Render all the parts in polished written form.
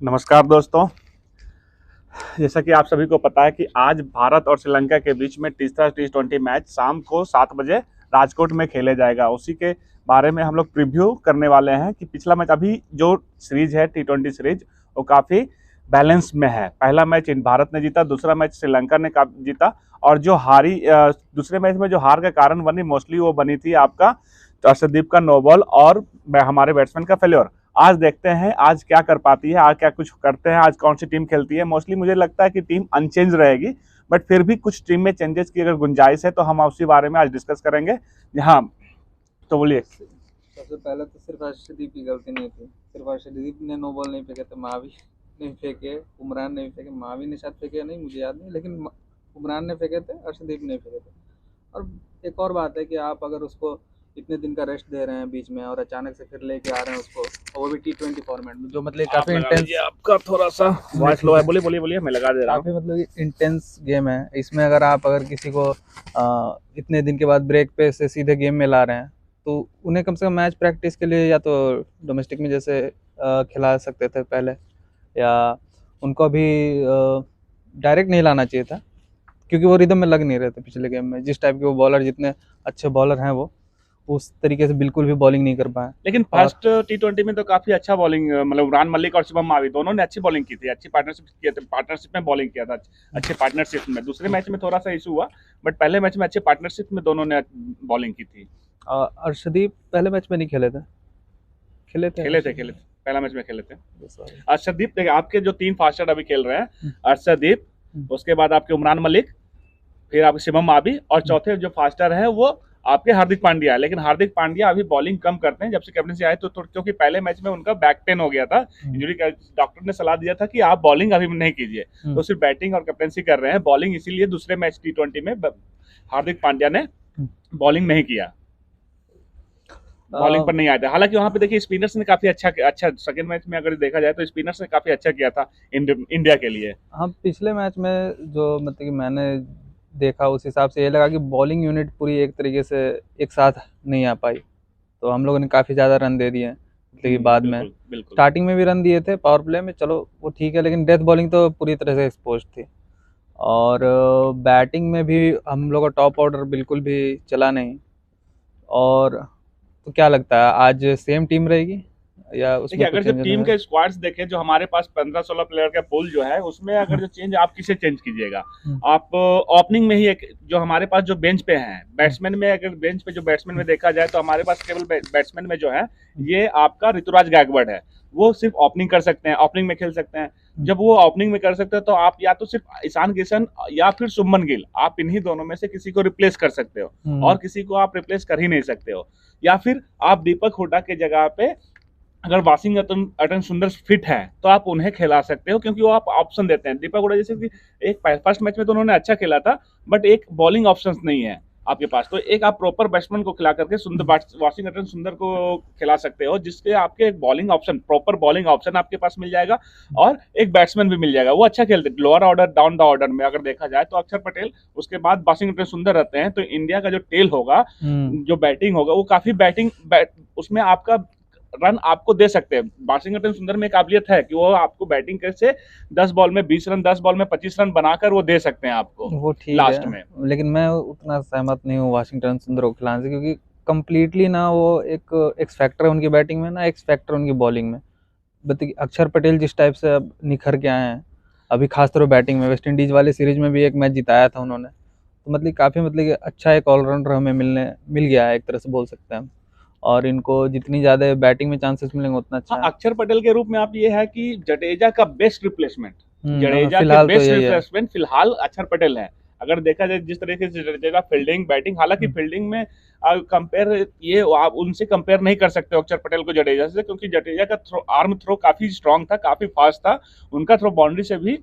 नमस्कार दोस्तों। जैसा कि आप सभी को पता है कि आज भारत और श्रीलंका के बीच में तीसरा T20 मैच शाम को 7 बजे राजकोट में खेले जाएगा। उसी के बारे में हम लोग प्रीव्यू करने वाले हैं कि पिछला मैच अभी जो सीरीज है T20 सीरीज वो काफ़ी बैलेंस में है। पहला मैच भारत ने जीता, दूसरा मैच श्रीलंका ने जीता और जो दूसरे मैच में जो हार का कारण बनी मोस्टली वो बनी थी आपका अर्शदीप का नो बॉल और हमारे बैट्समैन का फेल्योर। आज देखते हैं आज क्या कर पाती है, आज क्या कुछ करते हैं, आज कौन सी टीम खेलती है। मोस्टली मुझे लगता है कि टीम अनचेंज रहेगी, बट फिर भी कुछ टीम में चेंजेस की अगर गुंजाइश है तो हम उसी बारे में आज डिस्कस करेंगे। हाँ तो बोलिए। सबसे पहले तो सिर्फ अर्शदीप की गलती नहीं थी। सिर्फ अर्शदीप ने नो बॉल नहीं फेंके थे, महावी नहीं फेंके, उमरान नहीं फेंके। महावी ने शायद फेंके नहीं, मुझे याद नहीं, लेकिन उमरान ने फेंके थे, अर्शदीप नहीं फेंके थे। और एक और बात है कि आप अगर उसको इतने दिन का रेस्ट दे रहे हैं बीच में और अचानक से फिर लेके आ रहे हैं उसको, और वो भी T20 फॉर्मेट में, जो मतलब काफी इंटेंस। आपका थोड़ा सा वॉइस लो है, बोलिए बोलिए बोलिए, मैं लगा दे रहा हूँ। काफी मतलब इंटेंस गेम है। इसमें अगर किसी को इतने दिन के बाद ब्रेक पे से सीधे गेम में ला रहे हैं तो उन्हें कम से कम मैच प्रैक्टिस के लिए या तो डोमेस्टिक में जैसे खिला सकते थे पहले, या उनको अभी डायरेक्ट नहीं लाना चाहिए था, क्योंकि वो रिदम में लग नहीं रहे थे पिछले गेम में। जिस टाइप के वो बॉलर, जितने अच्छे बॉलर हैं वो उस तरीके से बिल्कुल भी बॉलिंग नहीं कर पाए। लेकिन फर्स्ट T20 में तो काफी अच्छा बॉलिंग, मतलब उमरान मलिक और शुभम मावी दोनों ने अच्छी बॉलिंग की थी, अच्छी पार्टनरशिप किए थे, पार्टनरशिप में बॉलिंग किया था, अच्छे पार्टनरशिप में। दूसरे मैच में थोड़ा सा इशू हुआ, बट पहले मैच में अच्छे पार्टनरशिप में दोनों ने बॉलिंग की थी। अर्शदीप पहले मैच में नहीं खेले थे, खेले थे पहला मैच में खेले थे। अर्शदीप देखिए, आपके जो 3 फास्टर अभी खेल रहे हैं, अर्शदीप, उसके बाद आपके उमरान मलिक, फिर आपके शिवम मावी, और चौथे जो फास्टर है वो आपके हार्दिक पांड्या है। लेकिन हार्दिक पांड्या अभी बॉलिंग कम करते हैं जब से कैप्टनसी आए, तो क्योंकि पहले मैच में उनका बैक पेन हो गया था, इंजरी का डॉक्टर ने सलाह दिया था कि आप बॉलिंग अभी नहीं कीजिए, तो सिर्फ बैटिंग और कैप्टनसी कर रहे हैं। बॉलिंग इसीलिए दूसरे मैच T20 में हार्दिक पांड्या ने बॉलिंग नहीं किया, बॉलिंग पर नहीं आया था। हालांकि वहां पे देखिए स्पिनर्स ने काफी अच्छा सेकंड मैच में अगर देखा जाए तो स्पिनर्स ने काफी अच्छा किया था इंडिया के लिए। हाँ, पिछले मैच में जो मतलब कि मैंने देखा उस हिसाब से ये लगा कि बॉलिंग यूनिट पूरी एक तरीके से एक साथ नहीं आ पाई, तो हम लोगों ने काफ़ी ज़्यादा रन दे दिए मतलब कि बाद में। स्टार्टिंग में भी रन दिए थे पावर प्ले में, चलो वो ठीक है, लेकिन डेथ बॉलिंग तो पूरी तरह से एक्सपोज थी। और बैटिंग में भी हम लोग का टॉप ऑर्डर बिल्कुल भी चला नहीं। और तो क्या लगता है आज सेम टीम रहेगी या उसमें अगर जो टीम के स्क्वाड्स देखें, जो हमारे पास 15-16 प्लेयर का पूल जो है, उसमें अगर जो चेंज, आप किसे चेंज कीजिएगा? आप ओपनिंग में ही एक जो हमारे पास जो बेंच पे हैं बैट्समैन में, अगर बेंच पे जो बैट्समैन में देखा जाए तो हमारे पास केवल बैट्समैन में जो है ये आपका ऋतुराज गायकवाड़ है। वो सिर्फ ओपनिंग कर सकते हैं, ओपनिंग में खेल सकते हैं। जब वो ओपनिंग में कर सकते हैं तो आप या तो सिर्फ ईशान किशन या फिर शुभमन गिल, आप इन्हीं दोनों में से किसी को रिप्लेस कर सकते हो, और किसी को आप रिप्लेस कर ही नहीं सकते हो। या फिर आप दीपक हुड्डा के जगह पे अगर वाशिंगटन सुंदर फिट है तो आप उन्हें खिला सकते हो, क्योंकि वो आप ऑप्शन देते हैं। दीपक हुड्डा जैसे कि एक फर्स्ट मैच में तो उन्होंने अच्छा खेला था, बट एक बॉलिंग ऑप्शंस नहीं है आपके पास, तो एक आप प्रॉपर बैट्समैन को खिला करके वाशिंगटन सुंदर को खिला सकते हो, जिसके आपके एक bowling option, proper bowling option आपके पास मिल जाएगा, और एक बैट्समैन भी मिल जाएगा। वो अच्छा खेलते हैं lower order, down the order में अगर देखा जाए तो अक्षर पटेल, उसके बाद वाशिंगटन सुंदर रहते हैं। तो इंडिया का जो टेल होगा, जो बैटिंग होगा, वो काफी उसमें आपका रन आपको दे सकते हैं। वाशिंगटन सुंदर में काबिलियत है कि वो आपको बैटिंग से 10 बॉल में 20 रन, 10 बॉल में 25 रन बनाकर वो दे सकते हैं आपको, वो ठीक लास्ट है में। लेकिन मैं उतना सहमत नहीं हूँ वाशिंगटन सुंदर को खिलाने से, क्योंकि कंप्लीटली ना वो एक एक्स फैक्टर है उनकी बैटिंग में, ना एक्स फैक्टर उनकी बॉलिंग में। बताइए अक्षर पटेल जिस टाइप से अब निखर के आए हैं अभी, खासतौर बैटिंग में, वेस्ट इंडीज वाले सीरीज में भी एक मैच जिताया था उन्होंने, तो मतलब काफ़ी मतलब अच्छा एक ऑलराउंडर हमें मिल गया है एक तरह से बोल सकते हैं हम। और इनको जितनी ज़्यादा बैटिंग में चांसेस मिलेंगे उतना अच्छा है। अक्षर पटेल के रूप में आप ये है कि जडेजा का बेस्ट रिप्लेसमेंट, जडेजा के फिलहाल बेस्ट तो रिप्लेसमेंट फिलहाल अक्षर पटेल है। अगर देखा जाए जिस तरीके से जडेजा फील्डिंग बैटिंग, हालांकि फील्डिंग में कंपेयर ये आप उनसे कंपेयर नहीं कर सकते अक्षर पटेल को जडेजा से, क्योंकि जडेजा का आर्म थ्रो काफी स्ट्रांग था, काफी फास्ट था, उनका थ्रो बाउंड्री से भी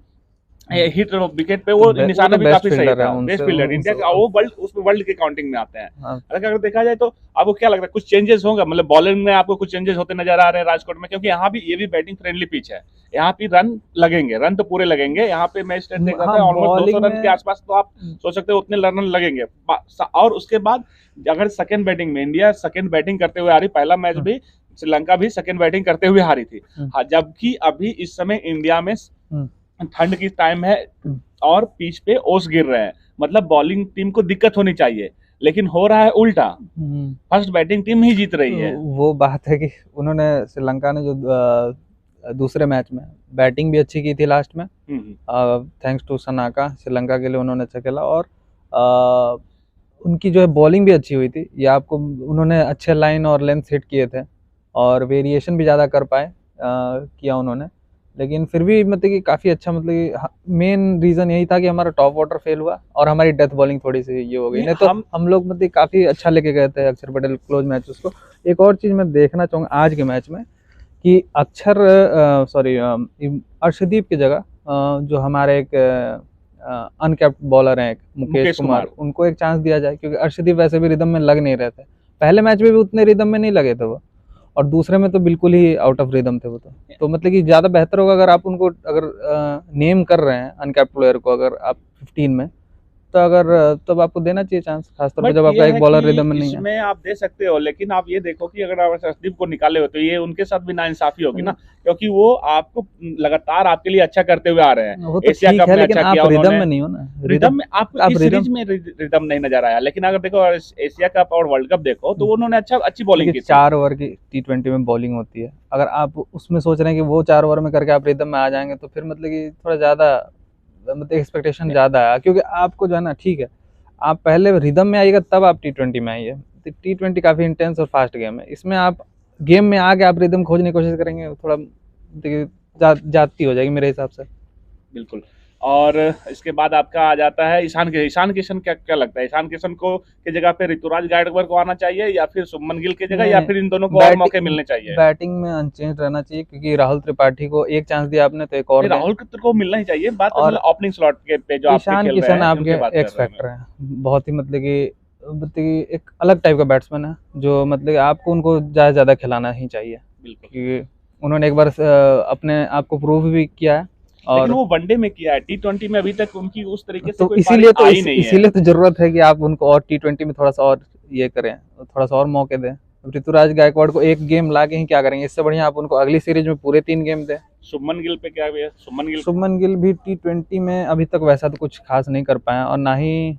हिट विकेट पे वो निशाना भी काफी सही था। बेस्ट फील्डर इंडिया का, वो वर्ल्ड के काउंटिंग में आते हैं। अगर देखा जाए तो आपको क्या लगता है कुछ चेंजेस होंगे, मतलब बॉलिंग में आपको कुछ चेंजेस होते नजर आ रहे हैं राजकोट में? क्योंकि यहाँ भी ये भी बैटिंग फ्रेंडली पिच है, यहाँ पे रन लगेंगे, रन तो पूरे लगेंगे। यहाँ पे मैच देख रहा था ऑलमोस्ट 200 रन के आसपास, तो आप सोच सकते हो उतने रन लगेंगे। और उसके बाद अगर सेकंड बैटिंग में इंडिया सेकंड बैटिंग करते हुए आ रही, पहला मैच भी श्रीलंका भी सेकंड बैटिंग करते हुए हारी थी। हाँ, जबकि अभी इस समय इंडिया में ठंड की टाइम है और पिच पे ओस गिर रहे हैं, मतलब बॉलिंग टीम को दिक्कत होनी चाहिए, लेकिन हो रहा है उल्टा, फर्स्ट बैटिंग टीम ही जीत रही है। वो बात है कि उन्होंने श्रीलंका ने जो दूसरे मैच में बैटिंग भी अच्छी की थी लास्ट में, थैंक्स टू सनाका, श्रीलंका के लिए उन्होंने अच्छा खेला, और उनकी जो है बॉलिंग भी अच्छी हुई थी। ये आपको, उन्होंने अच्छे लाइन और लेंथ हिट किए थे और वेरिएशन भी ज़्यादा कर पाए किया उन्होंने, लेकिन फिर भी मतलब कि काफ़ी अच्छा, मतलब कि मेन रीज़न यही था कि हमारा टॉप ऑर्डर फेल हुआ और हमारी डेथ बॉलिंग थोड़ी सी ये हो गई, नहीं तो हम लोग मतलब काफ़ी अच्छा लेके गए थे अक्षर पटेल क्लोज मैच उसको। एक और चीज़ मैं देखना चाहूँगा आज के मैच में कि अर्शदीप की जगह जो हमारे एक अनकैप्ड बॉलर हैं मुकेश कुमार, उनको एक चांस दिया जाए, क्योंकि अर्शदीप वैसे भी रिदम में लग नहीं रहे थे। पहले मैच में भी उतने रिदम में नहीं लगे थे वो, और दूसरे में तो बिल्कुल ही आउट ऑफ रिदम थे वो। तो मतलब कि ज़्यादा बेहतर होगा अगर आप उनको, अगर नेम कर रहे हैं अनकैप्ड प्लेयर को, अगर आप 15 में, तो अगर तब आपको देना चाहिए चांस, खासतौर पर जब आपका एक बॉलर रिदम में नहीं है। इसमें आप दे सकते हो, लेकिन आप ये देखो कि अगर आप अर्शदीप को निकाले हो तो ये उनके साथ भी नाइंसाफी होगी ना, क्योंकि वो आपको लगातार आपके लिए अच्छा करते हुए आ रहे हैं। एशिया कप में अच्छा किया, रिदम में नहीं हो ना, रिदम में आपको इस सीरीज में रिदम नहीं नजर आया, लेकिन अगर देखो एशिया कप और वर्ल्ड कप देखो तो उन्होंने अच्छी बॉलिंग की। 4 ओवर की T20 में बॉलिंग होती है, अगर आप उसमें सोच रहे हैं कि वो 4 ओवर में करके आप रिदम में आ जाएंगे, तो फिर मतलब कि थोड़ा ज़्यादा, मतलब एक्सपेक्टेशन ज़्यादा है, क्योंकि आपको जो है ना, ठीक है आप पहले रिदम में आइएगा तब आप T20 में आइए। T20 काफ़ी इंटेंस और फास्ट गेम है, इसमें आप गेम में आके आप रिदम खोजने की कोशिश करेंगे, थोड़ा जाती हो जाएगी मेरे हिसाब से। बिल्कुल। और इसके बाद आपका आ जाता है ईशान किशन। क्या लगता है, ईशान किशन को की जगह पे ऋतुराज गायकवाड़ को आना चाहिए, या फिर शुभमन गिल की जगह, या फिर इन दोनों को और मौके मिलने चाहिए? बैटिंग में अनचेंज रहना चाहिए, क्योंकि राहुल त्रिपाठी को एक चांस दिया आपने तो एक और राहुल को मिलना ही चाहिए। बात तो ओपनिंग स्लॉट के पे जो ईशान किशन आपके एक्स फैक्टर है, बहुत ही मतलब कि एक अलग टाइप का बैट्समैन है, जो मतलब आपको उनको ज़्यादा खिलाना ही चाहिए। बिल्कुल, क्योंकि उन्होंने एक बार अपने आप को प्रूव भी किया है, और लेकिन वो वनडे में किया है, T20 में अभी तक उनकी उस तरीके से तो कोई इसीलिए तो जरूरत है कि आप उनको और T20 में थोड़ा सा और ये करें, थोड़ा सा और मौके दें। ऋतुराज गायकवाड़ को एक गेम ला के ही क्या करेंगे, इससे बढ़िया आप उनको अगली सीरीज में पूरे 3 गेम दें। शुभमन गिल पे क्या है? शुभमन गिल भी T20 में अभी तक वैसा तो कुछ खास नहीं कर पाया, और ना ही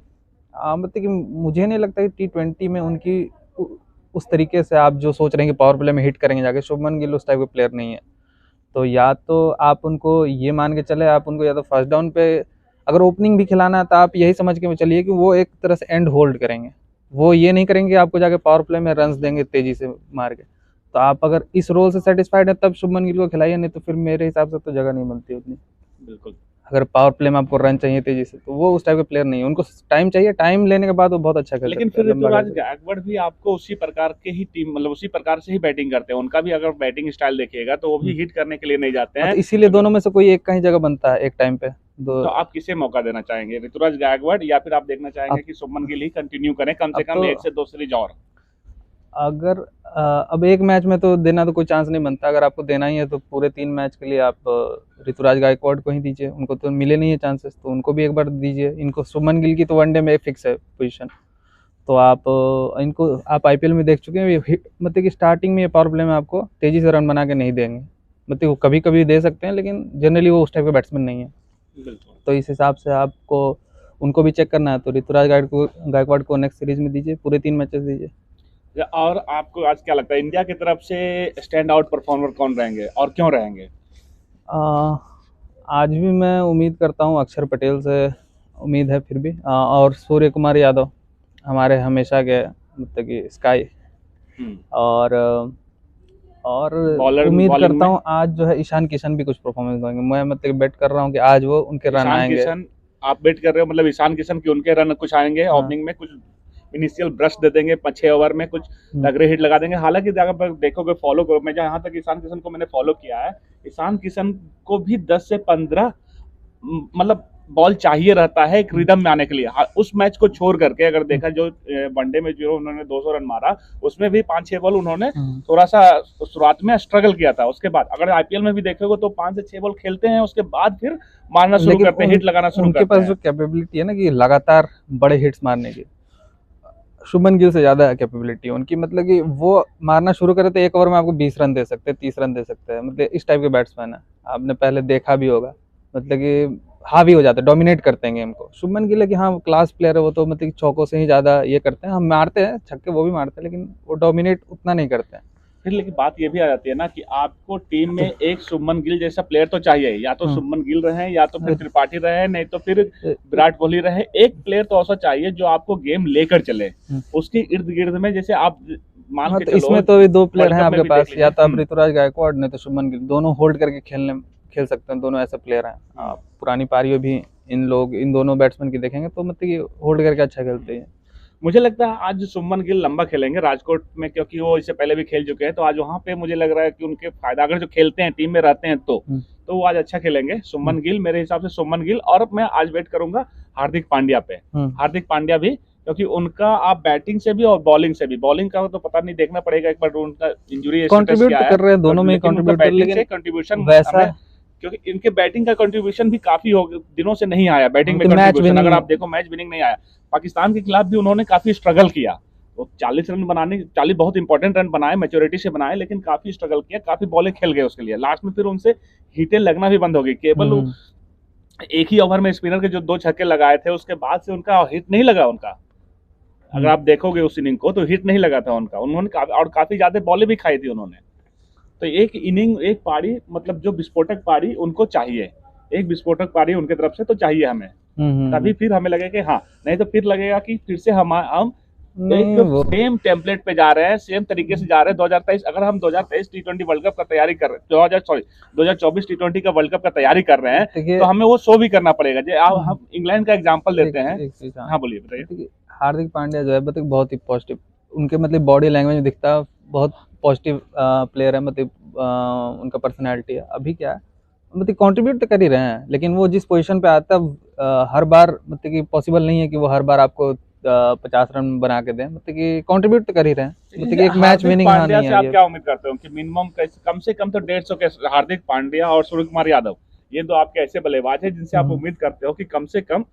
मतलब कि मुझे नहीं लगता कि T20 में उनकी उस तरीके से आप जो सोच रहे हैं कि पावर प्ले में हिट करेंगे जाके, शुभमन गिल उस टाइप के प्लेयर नहीं है। तो या तो आप उनको ये मान के चले, आप उनको या तो फर्स्ट डाउन पे अगर ओपनिंग भी खिलाना है तो आप यही समझ के चलिए कि वो एक तरह से एंड होल्ड करेंगे, वो ये नहीं करेंगे आपको जाके पावर प्ले में रन्स देंगे तेजी से मार के। तो आप अगर इस रोल से सेटिस्फाइड है तब शुभमन गिल को खिलाइए, नहीं तो फिर मेरे हिसाब से तो जगह नहीं बनती उतनी। बिल्कुल, अगर पावर प्ले में आपको रन चाहिए तेजी से, तो वो उस टाइप के प्लेयर नहीं है, उनको टाइम चाहिए, टाइम लेने के बाद वो बहुत अच्छा खेलते हैं। लेकिन फिर ऋतुराज गायकवाड़ भी आपको उसी प्रकार के ही टीम, मतलब उसी प्रकार से ही बैटिंग करते हैं, उनका भी अगर बैटिंग स्टाइल देखिएगा तो वो भी हिट करने के लिए नहीं जाते हैं। तो इसीलिए दोनों में से कोई एक का ही जगह बनता है एक टाइम पे। तो आप किसे मौका देना चाहेंगे, ऋतुराज गायकवाड़, या फिर आप देखना चाहेंगे कि शुभमन गिल ही कंटिन्यू करें कम से कम 1 से 2 सीरीज और? अगर अब एक मैच में तो देना तो कोई चांस नहीं बनता, अगर आपको देना ही है तो पूरे 3 मैच के लिए आप ऋतुराज गायकवाड़ को ही दीजिए, उनको तो मिले नहीं है चांसेस, तो उनको भी एक बार दीजिए। इनको शुभमन गिल की तो वनडे में फिक्स है पोजीशन, तो आप इनको आप IPL में देख चुके हैं, मतलब कि स्टार्टिंग में ये पावर प्ले में आपको तेज़ी से रन बना के नहीं देंगे, मतलब वो कभी कभी दे सकते हैं, लेकिन जनरली वो उस टाइप का बैट्समैन नहीं है। तो इस हिसाब से आपको उनको भी चेक करना है, तो ऋतुराज गायकवाड़ को नेक्स्ट सीरीज में दीजिए, पूरे 3 मैचेस दीजिए। और आपको आज क्या लगता है इंडिया की तरफ से स्टैंड आउट परफॉर्मर कौन रहेंगे और क्यों रहेंगे? आज भी मैं उम्मीद करता हूँ अक्षर पटेल से उम्मीद है फिर भी, और सूर्य कुमार यादव हमारे हमेशा के मतलब कि स्काई, और उम्मीद करता हूँ आज जो है ईशान किशन भी कुछ परफॉर्मेंस देंगे। मैं मतलब बेट कर रहा हूँ कि आज वो उनके रन आएंगे। आप बेट कर रहे हो, मतलब ईशान किशन की उनके रन कुछ आएंगे, ओपनिंग में कुछ इनिशियल ब्रश दे देंगे, 6 ओवर में कुछ तगड़े हिट लगा देंगे। हालांकि अगर देखोगे, फॉलो करो, मैं जहाँ तक ईशान किशन को मैंने फॉलो किया है, ईशान किशन को भी 10 से 15 मतलब बॉल चाहिए रहता है एक रिदम में आने के लिए। उस मैच को छोड़ करके अगर देखा, जो वनडे में जो उन्होंने 200 रन मारा, उसमें भी 5-6 बॉल उन्होंने थोड़ा सा शुरुआत में स्ट्रगल किया था। उसके बाद अगर IPL में भी देखोगे तो 5 से 6 बॉल खेलते हैं, उसके बाद फिर मारना शुरू करते हैं, हिट लगाना शुरू करते हैं। उनके पास जो कैपेबिलिटी है ना कि लगातार बड़े हिट्स मारने की, शुभमन गिल से ज़्यादा कैपेबिलिटी है उनकी, मतलब कि वो मारना शुरू करे तो एक ओवर में आपको 20 रन दे सकते हैं, 30 रन दे सकते हैं, मतलब इस टाइप के बैट्समैन है। आपने पहले देखा भी होगा, मतलब कि हावी हो जाते हैं, डोमिनेट करते हैं गेम को। शुभमन गिल है कि हाँ क्लास प्लेयर है वो, तो मतलब कि चौकों से ही ज़्यादा ये करते हैं, हम मारते हैं छक्के वो भी मारते हैं, लेकिन वो डोमिनेट उतना नहीं करते हैं। फिर लेकिन बात ये भी आ जाती है ना कि आपको टीम में एक शुभमन गिल जैसा प्लेयर तो चाहिए, या तो शुभमन गिल रहे या तो फिर त्रिपाठी रहे, नहीं तो फिर विराट कोहली रहे। एक प्लेयर तो ऐसा चाहिए जो आपको गेम लेकर चले, उसके इर्द गिर्द में जैसे आप मान के तो चलो। इसमें तो अभी दो प्लेयर वर्ल्ड हैं कप में आपके भी पास, देख या तो आप लीजिए। ऋतुराज गायकवाड़ नहीं तो शुभमन गिल, दोनों होल्ड करके खेल सकते हैं, दोनों ऐसे प्लेयर हैं। पुरानी पारियों भी इन दोनों बैट्समैन की देखेंगे तो मतलब कि होल्ड करके अच्छा खेलते हैं। मुझे लगता है आज शुभमन गिल लंबा खेलेंगे राजकोट में, क्योंकि वो इससे पहले भी खेल चुके हैं, तो आज वहां पे मुझे लग रहा है कि उनके फायदा, अगर जो खेलते हैं टीम में रहते हैं तो वो आज अच्छा खेलेंगे शुभमन गिल। मेरे हिसाब से शुभमन गिल, और मैं आज वेट करूंगा हार्दिक पांड्या पे। हार्दिक पांड्या भी, क्योंकि उनका आप बैटिंग से भी और बॉलिंग से भी, बॉलिंग का तो पता नहीं, देखना पड़ेगा एक बार उनका इंजरी कंट्रीब्यूट कर रहे हैं दोनों में, कंट्रीब्यूशन वैसा, क्योंकि इनके बैटिंग का कंट्रीब्यूशन भी काफी दिनों से नहीं आया। बैटिंग में कंट्रीब्यूशन अगर आप देखो, मैच विनिंग नहीं आया। पाकिस्तान के खिलाफ भी उन्होंने काफी स्ट्रगल किया, वो 40 रन बनाने, 40 बहुत इंपॉर्टेंट रन बनाए, मैच्योरिटी से बनाए, लेकिन काफी स्ट्रगल किया, काफी बॉलें खेल गए उसके लिए। लास्ट में फिर उनसे हिटें लगना भी बंद हो गई, केवल एक ही ओवर में स्पिनर के जो 2 छक्के लगाए थे उसके बाद से उनका हिट नहीं लगा उनका। अगर आप देखोगे उस इनिंग को तो हिट नहीं लगा था उनका, उन्होंने और काफी ज्यादा बॉलें भी खाई थी उन्होंने। तो एक इनिंग, एक पारी, मतलब जो विस्फोटक पारी उनको चाहिए, एक विस्फोटक पारी उनके तरफ से तो चाहिए हमें, तभी फिर हमें लगेगा कि हाँ, नहीं तो फिर लगेगा कि फिर से हम एक सेम टेम्पलेट पे जा रहे हैं, सेम तरीके से जा रहे हैं। 2023, अगर हम 2023 T20 वर्ल्ड कप का तैयारी कर रहे हैं, 2024 T20 का वर्ल्ड कप का तैयारी कर रहे हैं, तो हमें वो शो भी करना पड़ेगा। जो हम इंग्लैंड का एग्जांपल लेते हैं। हाँ बोलिए, बताइए। हार्दिक पांड्या जो है मतलब बहुत ही पॉजिटिव, उनके मतलब बॉडी लैंग्वेज में दिखता है, बहुत पॉजिटिव प्लेयर है, मतलब उनका पर्सनैलिटी है। अभी क्या है, मतलब कंट्रीब्यूट तो कर ही रहे हैं, लेकिन वो जिस पोजीशन पे आता है हर बार, मतलब कि पॉसिबल नहीं है कि वो हर बार आपको 50 रन बना के दें, मतलब कि कंट्रीब्यूट तो कर ही रहे हैं, मतलब कि एक मैच विनिंग पांड्या से आप क्या उम्मीद करते हो कि मिनिमम कम से कम तो 150 के हार्दिक पांड्या और सूर्य कुमार यादव, ये दो आपके ऐसे बल्लेबाज हैं जिनसे आप उम्मीद करते हो कि कम से कम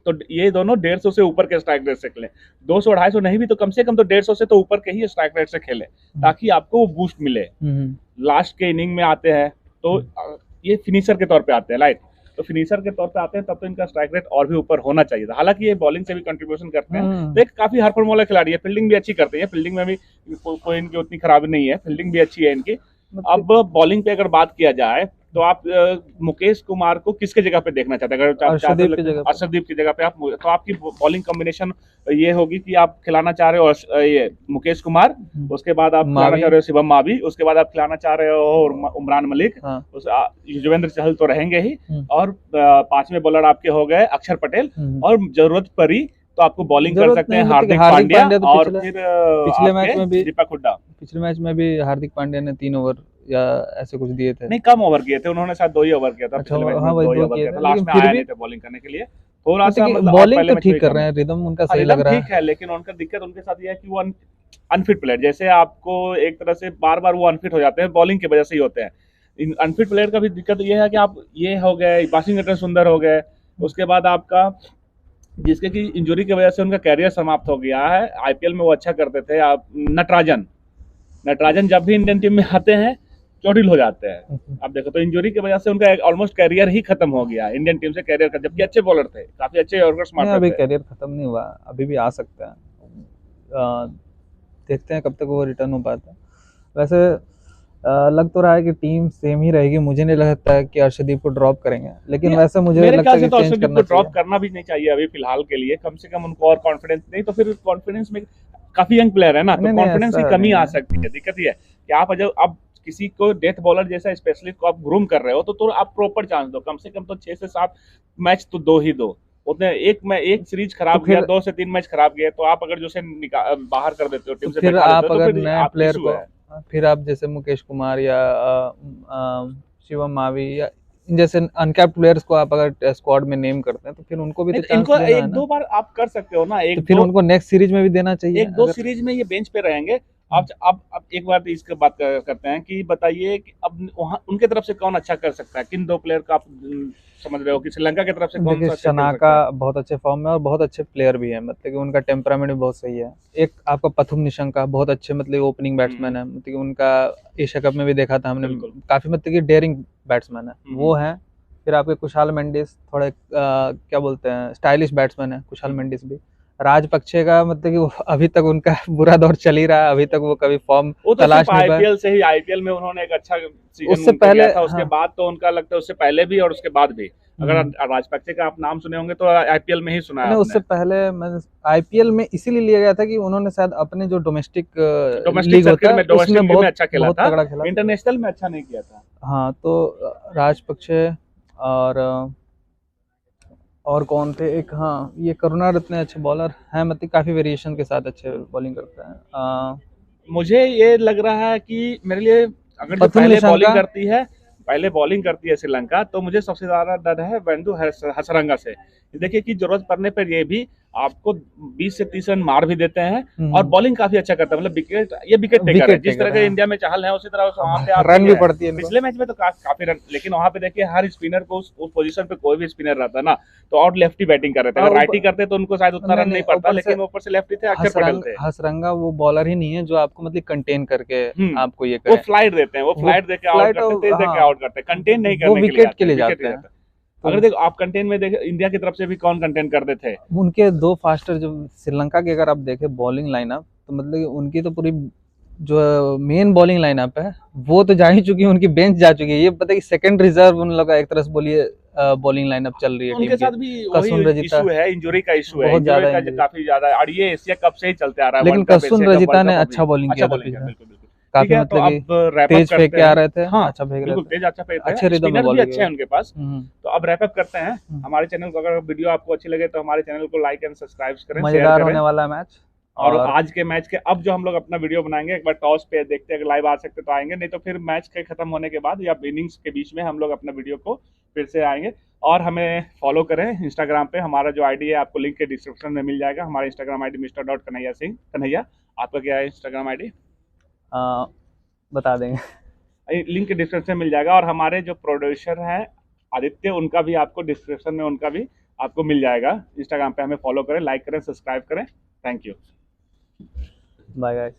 तो ये दोनों 150 से ऊपर के स्ट्राइक रेट से खेले, 200-250 नहीं भी तो कम से कम तो 150 से तो ऊपर के ही स्ट्राइक रेट से खेले, ताकि आपको वो बूस्ट मिले। लास्ट के इनिंग में आते हैं तो ये फिनिशर के तौर पे आते हैं, राइट, तो फिनिशर के तौर पे आते हैं, तब तो इनका स्ट्राइक रेट और भी ऊपर होना चाहिए था। हालांकि ये बॉलिंग से भी कंट्रीब्यूशन करते हैं, तो एक काफी हरफनमौला खिलाड़ी है, फील्डिंग भी अच्छी करते हैं, फील्डिंग में भी कोई इनकी उतनी खराबी नहीं है, फील्डिंग भी अच्छी है इनकी। अब बॉलिंग पे अगर बात किया जाए तो आप मुकेश कुमार को किसके जगह पे देखना चाहते हैं? अगर अर्शदीप की जगह पे आप, तो आपकी बॉलिंग कॉम्बिनेशन ये होगी कि आप खिलाना चाह रहे हो ये मुकेश कुमार, उसके बाद आप खिलाना चाह रहे हो शिवम मावी, उसके बाद आप खिलाना चाह रहे हो उमरान मलिक, युजवेंद्र चहल तो रहेंगे ही, और 5वें बॉलर आपके हो गए अक्षर पटेल, और जरूरत पड़ी तो आपको बॉलिंग कर सकते हैं हार्दिक पांड्या, और फिर पिछले मैच में भी दीपक हुड्डा। पिछले मैच में भी हार्दिक पांड्या ने 3 ओवर या ऐसे कुछ दिए थे, नहीं कम ओवर किए थे उन्होंने, शायद 2 ही ओवर किया था पिछले मैच में, 2 ही ओवर किया था, लास्ट में आया नहीं था बॉलिंग करने के लिए। थोड़ा सा बॉलिंग तो ठीक कर रहे हैं, रिदम उनका सही लग रहा है, ठीक है, लेकिन उनका दिक्कत उनके साथ ये है कि वो अनफिट प्लेयर, जैसे आपको एक तरह से बार बार वो अनफिट हो जाते हैं, बॉलिंग की वजह से ही होते हैं। अनफिट प्लेयर का भी दिक्कत ये है कि आप ये हो गए वाशिंगटन सुंदर हो गए, उसके बाद आपका जिसके की इंजरी की वजह से उनका कैरियर समाप्त हो गया है, आईपीएल में वो अच्छा करते थे, आप नटराजन जब भी इंडियन टीम में आते हैं चोटिल हो जाते हैं। अब देखो तो इंजरी की वजह से उनका ऑलमोस्ट कैरियर ही खत्म हो गया इंडियन टीम से, कैरियर का, जबकि अच्छे बॉलर थे, काफी अच्छे यॉर्कर्स मारते थे। अभी कैरियर खत्म नहीं हुआ, अभी भी आ सकता है, देखते हैं कब तक वो रिटर्न हो पाता है। वैसे लग तो रहा है कि टीम सेम ही रहेगी, मुझे नहीं लगता है कि अर्शदीप को ड्रॉप करेंगे, लेकिन वैसे मुझे लगता है कि अर्शदीप को ड्रॉप करना भी नहीं चाहिए अभी फिलहाल के लिए, कम से कम उनको और कॉन्फिडेंस, नहीं तो फिर कॉन्फिडेंस में, काफी यंग प्लेयर है ना, तो कॉन्फिडेंस की कमी आ सकती है। दिक्कत ये है कि आप जब अब किसी को डेथ बॉलर जैसा स्पेशलिस्ट को आप ग्रूम कर रहे हो तो आप प्रॉपर चांस दो, कम से कम तो 6 से 7 मैच तो दो ही दो, उतने एक सीरीज खराब गया, 2 से 3 मैच खराब गए, तो आप अगर जो बाहर कर देते हो टीम से, फिर आप अगर नया प्लेयर को, फिर आप जैसे मुकेश कुमार या शिवम मावी या जैसे अनकैप्ड प्लेयर्स को आप अगर स्क्वाड में नेम करते हैं तो फिर उनको भी तो इनको 1-2 बार आप कर सकते हो ना, फिर उनको नेक्स्ट सीरीज में भी देना चाहिए। 1-2 सीरीज में ये बेंच पे रहेंगे, अब एक बार इसके बात करते हैं कि बताइए कि अब वहाँ उनके तरफ से कौन अच्छा कर सकता है, किन 2 प्लेयर का आप समझ रहे हो कि श्रीलंका की तरफ से कौन देखिए सा अच्छा खेल शनाका सकता है? बहुत अच्छे फॉर्म में और बहुत अच्छे प्लेयर भी है, मतलब कि उनका टेम्परामेंट भी बहुत सही है। एक आपका पथुम निशंका बहुत अच्छे मतलब ओपनिंग बैट्समैन है, मतलब कि उनका एशिया कप में भी देखा था हमने, बिल्कुल। काफी मतलब कि डेयरिंग बैट्समैन है वो हुँ, है। फिर आपके कुशाल मेंडिस थोड़े क्या बोलते हैं स्टाइलिश बैट्समैन है कुशाल हुँ। मेंडिस भी। राजपक्षे का मतलब कि वो अभी तक उनका बुरा दौर चल ही रहा है, अभी तक वो कभी फॉर्म वो तो सिर्फ तलाश नहीं पाए। आईपीएल से ही, आईपीएल में उन्होंने एक अच्छा सीजन उससे उनका पहले गया था, उसके हाँ। बाद तो उनका लगता है उससे पहले भी और उसके बाद भी। अगर हम्म। राजपक्षे का आप नाम सुने होंगे तो आईपीएल में ही सुना है नहीं आपने। उससे पहले मैं आईपीएल में इसीलिए लिया गया था कि उन्होंने शायद अपने जो डोमेस्टिक डोमेस्टिक लीग सर्किट होता है में, डोमेस्टिक उसमें लीग में बहुत अच्छा खेला बहुत था, तगड़ा खेला। इंटरनेशनल में अच्छा नहीं किया था। हाँ तो राजपक्षे और और कौन थे एक, हाँ ये करुणा रत्ने अच्छे बॉलर हैं, मतलब काफी वेरिएशन के साथ अच्छे बॉलिंग करते हैं। मुझे ये लग रहा है कि मेरे लिए अगर जो पथुम निशंका। पहले बॉलिंग करती है श्रीलंका, तो मुझे सबसे ज्यादा डर है वेंदु हसरंगा से। देखिए कि जरूरत पड़ने पर ये भी आपको 20 से 30 रन मार भी देते हैं और बॉलिंग काफी अच्छा करता है, मतलब विकेट टेकर है। विकेट जिस तरह टेकर के है। इंडिया में चाहल है उसी तरह वहां पे अब आप भी रन भी है। पड़ती है इनको। पिछले मैच में तो काफी रन, लेकिन वहां पे देखिए हर स्पिनर को उस पोजीशन पे कोई भी स्पिनर रहता ना तो आउट लेफ्टी बैटिंग कर रहे थे, हाँ अगर राइटी ऊपर, करते तो उनको शायद उतना नहीं रन नहीं नहीं पड़ता, ऊपर से लेकिन ऊपर से लेफ्टी थे, अक्षर पटेल थे। हसरंगा वो बॉलर ही नहीं है जो आपको मतलब कंटेन करके हम्म। आपको ये वो करे। फ्लाइट देते हैं, वो वो फ्लाइट देके आउट फ्लाइट, करते हैं, तेज देके हाँ आउट करते हैं, कंटेन नहीं वो करने के लिए विकेट के आते हैं, लिए विकेट जाते नहीं हैं। जाते। तो अगर देखो आप कंटेन में देखे इंडिया की तरफ से भी कौन कंटेन करते थे? उनके दो फास्टर जो श्रीलंका के अगर आप देखें बॉलिंग लाइनअप, तो मतलब कि उनकी तो पूरी जो मेन बॉलिंग लाइनअप है वो तो जा ही चुकी है, उनकी बेंच जा चुकी है। ये पता है कि सेकंड रिजर्व उन लोग का एक तरह से बोलिए बॉलिंग लाइनअप चल रही है उनके टीम की। साथ भी वही कसून रजिता इशू है, इंजरी का इशू है, बहुत इंजरी ज्यादा का जो इंजरी, काफी ज्यादा, और ये एशिया कप से ही चलते आ रहा है, लेकिन वर्ल्ड कप, कसून एशिया कप, रजिता वर्ल्ड ने कप अभी अच्छा बॉलिंग अच्छा किया था बॉलिंग किया, पिछले, बिल्कुल बिल्कुल। ठीक काफी है, तो मतलब कि अब रैप अप तेज फेंक करते के आ हैं। रहे थे, हाँ, अच्छा फेंक रहे बिल्कुल थे, तेज अच्छा फेंकते अच्छे हैं, रिदम में स्पिनर भी बॉलिंग अच्छे हैं उनके पास। हम्म। तो अब रैप अप करते हैं। हम्म। हमारे चैनल को अगर वीडियो आपको अच्छी लगे तो हमारे चैनल को लाइक एंड सब्सक्राइब करें, शेयर मजेदार करें। होने वाला मैच। और और आज के मैच के अब जो हम लोग अपना वीडियो बनाएंगे, एक बार टॉस पे देखते हैं, अगर लाइव आ सकते तो आएंगे, नहीं तो फिर मैच के खत्म होने के बाद या इनिंग्स के बीच में हम लोग अपना वीडियो को फिर से आएंगे। और हमें फॉलो करें इंस्टाग्राम पे, हमारा जो आईडी है आपको लिंक के डिस्क्रिप्शन में मिल जाएगा। हमारा Instagram ID mister dot Kanhaiya Singh Kanhaiya. आपका क्या है इंस्टाग्राम आईडी? आ, बता देंगे। लिंक के डिस्क्रिप्शन में मिल जाएगा। और हमारे जो प्रोड्यूसर हैं आदित्य, उनका भी आपको डिस्क्रिप्शन में उनका भी आपको मिल जाएगा। इंस्टाग्राम पे हमें फॉलो करें, लाइक करें, सब्सक्राइब करें। Thank you. Bye guys.